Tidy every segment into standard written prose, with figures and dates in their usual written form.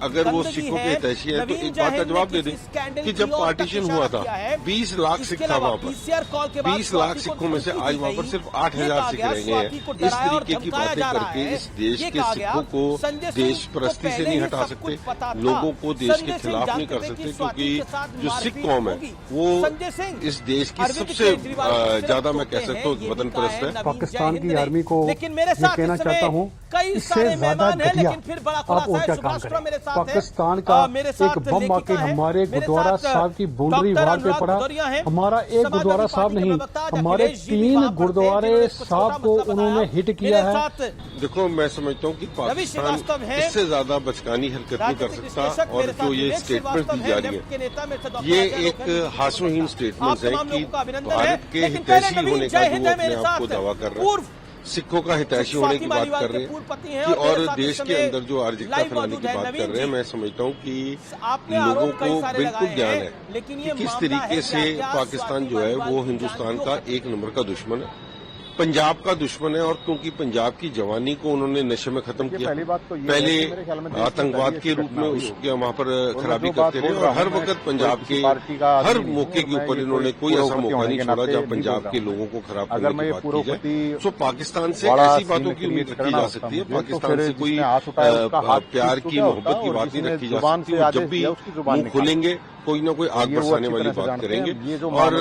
अगर वो सिखों के हितैषी है तो एक बात का जवाब दे दें कि जब पार्टीशन हुआ था 20 लाख सिख था वहाँ पर, 20 लाख सिखों में से आज वहाँ पर सिर्फ 8,000 सिख रह गए हैं। इस तरीके की बातें करके इस देश के सिखों को देश परस्ती से नहीं हटा सकते, लोगों को देश के खिलाफ नहीं कर सकते, क्योंकि जो सिख कौम है वो इस देश की सबसे ज्यादा मैं कह सकता हूँ वतन परस्त है। पाकिस्तान की आर्मी को ये कहना चाहता हूँ, इससे ज्यादा घटिया आप और क्या काम करें। पाकिस्तान का एक बम आके हमारे गुरुद्वारा साहब की बाउंड्री वाल पे पड़ा। हमारा एक गुरुद्वारा साहब नहीं, हमारे 3 गुरुद्वारे साहब को उन्होंने हिट किया है। देखो, मैं समझता हूँ कि पाकिस्तान इससे ज्यादा बचकानी हरकत नहीं कर सकता, और जो ये स्टेटमेंट दी जा रही है ये एक हास्यहीन स्टेटमेंट है कि भारत के हितैषी होने का जो अपने आप को दावा कर रहे हैं, सिखों का हितैषी होने की बात कर रहे हैं कि और देश के अंदर जो अराजकता फैलाने की बात कर रहे हैं। मैं समझता हूँ कि लोगों को बिल्कुल ज्ञान है कि किस तरीके से पाकिस्तान जो है वो हिंदुस्तान का एक नंबर का दुश्मन है, पंजाब का दुश्मन है। और क्योंकि पंजाब की जवानी को उन्होंने नशे में खत्म किया, पहले आतंकवाद के रूप में उसके वहां पर खराबी करते रहे, और हर वक्त पंजाब के हर मौके के ऊपर इन्होंने कोई ऐसा मौका नहीं छोड़ा जहां पंजाब के लोगों को खराब करने की बात की जाए। सो पाकिस्तान से ऐसी बातों की उम्मीद रखी जा सकती है, पाकिस्तान से कोई प्यार की मोहब्बत की बात नहीं रखी जा सकती। और जब भी मुंह खोलेंगे कोई ना कोई आग बरसाने वाली बात करेंगे। और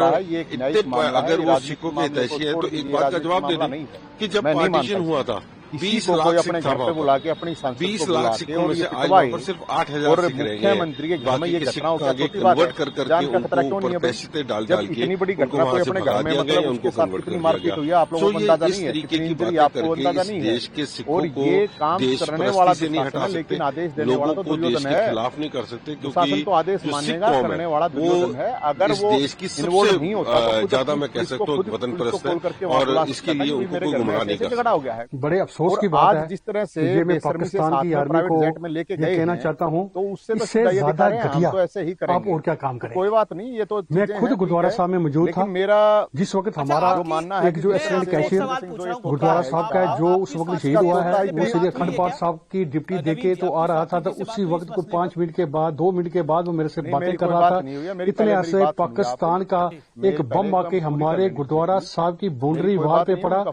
अगर वो सिखों के हितैषी है तो एक बात का जवाब दे दें कि जब पार्टीशन हुआ था 20 लाख सिख था वहाँ पर, 20 लाख सिखों में से आज वहाँ पर सिर्फ 8,000 सिख रह गए हैं। बाकी के सिख आगे कन्वर्ट कर करके उनको ऊपर पैसे डाल के उनको वहाँ से भगा दिया गया, उनको कन्वर्ट कर दिया गया। तो ये इस तरीके की बातें करके इस देश के सिखों को देश परस्ती से नहीं हटा सकते, लोगों को देश के खिलाफ नहीं कर सकते, क्योंकि जो सिख कौम है वो इस देश की सबसे ज्यादा मैं कह सकता हूँ वतन परस्त है, और इसके लिए उनको कोई गुमराह नहीं कर सकता। बड़े अफसोस की बात है, जिस तरह से ये मैं पाकिस्तान की आर्मी को ये कहना चाहता हूँ, तो उससे ज्यादा घटिया तो ऐसे ही आप और क्या काम करें। कोई बात नहीं, ये तो मैं खुद गुरुद्वारा साहब में मौजूद था। मेरा जिस वक्त हमारा एक जो एसिडेंट कैशियर गुरुद्वारा साहब का जो उस वक्त शहीद हुआ है, वो श्री अखंड पाठ साहब की डिप्टी देके तो आ रहा था, तो उसी वक्त को 5 मिनट के बाद 2 मिनट के बाद वो मेरे से बातें कर रहा था। इतने ऐसे पाकिस्तान का एक बम आके हमारे गुरुद्वारा साहब की बाउंड्री वाल पे पड़ा,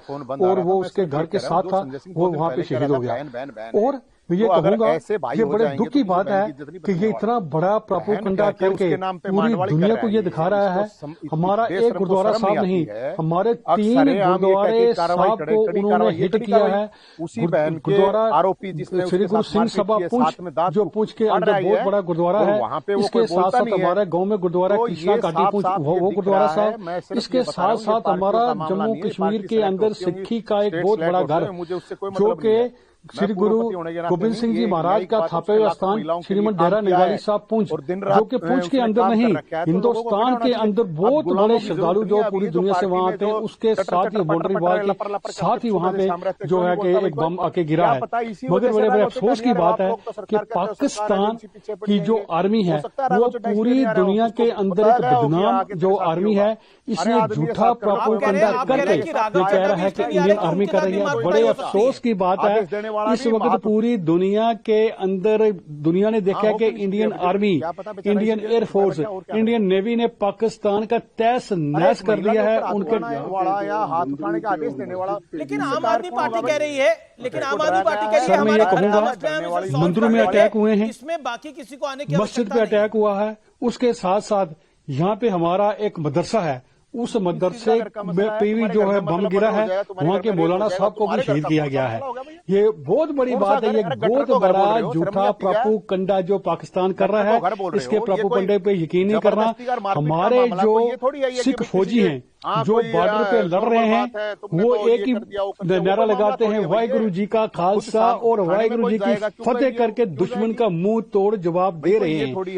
और वो उसके घर के साथ था, वो वहाँ पे शहीद हो गया। और मैं ये कहूंगा, ये बड़े दुख की बात है कि ये इतना बड़ा प्रोपेगेंडा करके पूरी दुनिया को ये दिखा रहा है। हमारा एक गुरुद्वारा साहब नहीं, हमारे 3 गुरुद्वारे साहब को उन्होंने हिट किया है। गुरुद्वारा श्री गुरु सिंह सभा पुंछ, जो पुंछ के अंदर बहुत बड़ा गुरुद्वारा है, इसके साथ साथ हमारे गाँव में गुरुद्वारा कृष्णा घाटी पुंछ, वो गुरुद्वारा साहब, इसके साथ साथ हमारा जम्मू कश्मीर के अंदर सिक्खी का एक बहुत बड़ा घर, जो कि श्री गुरु गोबिंद सिंह जी महाराज का थापे स्थान श्रीमद डेरा निगाली साहब पुंछ, जो कि पुंछ के अंदर नहीं, हिंदुस्तान के अंदर बहुत बड़े श्रद्धालु जो पूरी दुनिया से वहाँ आते हैं, उसके साथ ही बाउंड्री वाल के साथ ही वहाँ पे जो है कि एक बम आके गिरा है। मगर बड़े बड़े अफसोस की बात है कि पाकिस्तान की जो आर्मी है वो पूरी दुनिया के अंदर एक बदनाम जो आर्मी है, इसने झूठा प्रोपेगेंडा करके ये कह रहा है कि इंडियन आर्मी कर रही है। बड़े अफसोस की बात है, इस वक्त पूरी दुनिया के अंदर दुनिया ने देखा है कि Indian army, Indian air force, Indian navy ने पाकिस्तान का तहस नहस कर दिया है। उनके हाथ उठाने का आदेश देने वाला, लेकिन आम आदमी पार्टी कह रही है, लेकिन आम आदमी पार्टी कह रही है, मैं ये कहूंगा, मंदिरों में अटैक हुए हैं, इसमें बाकी किसी को आने की मस्जिद पे अटैक हुआ है, उसके साथ साथ यहाँ पे हमारा एक मदरसा है, उस मदरसे में पीवी जो है बम गिरा है, वहाँ के मौलाना साहब को भी शहीद किया गया है। ये बहुत बड़ी बात है, ये बहुत बड़ा झूठा प्रोपेगेंडा जो पाकिस्तान कर रहा है, इसके प्रोपेगेंडे पे यकीन नहीं करना। हमारे जो सिख फौजी हैं जो बॉर्डर पे लड़ रहे हैं, वो एक ही नारा लगाते हैं, वाहिगुरु जी का खालसा और वाहिगुरु जी की फतेह करके दुश्मन का मुंह तोड़ जवाब दे रहे हैं।